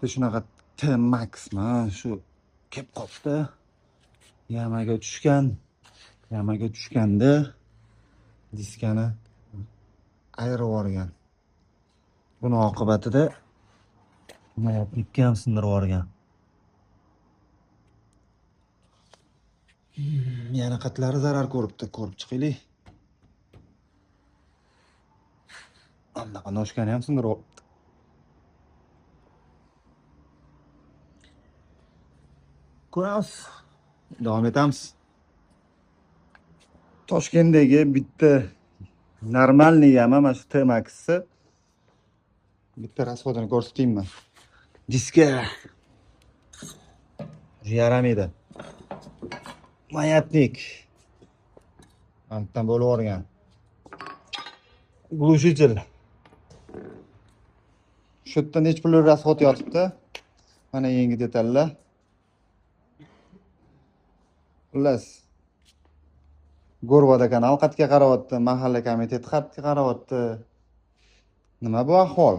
Shunaqa T-Maxmi shu kelib qopti. Yamaga tushganda diskani ayirib yuborgan. Buni oqibatida ipga ham sindirib yuborgan. Yana qatlari zarar ko'ribdi. Ko'rib chiqaylik. Anaqa noshkani ham sindirib yuboribdi. Ko'ramiz. Davom etamiz. Toshkentdagi bitta normalniy yama mana shu T-Max'si. Bitta rasxodini ko'rsataymi? Diska yaramaydi. Mayatnik. Antdan bo'lib yuborgan. Глушитель. Shu yerda nech pul rasxod yotibdi? Mana yangi detallar. Xullas. Go'rvada kanal qatga qarayapti, mahalla komiteti qatga qarayapti. Nima bu ahvol?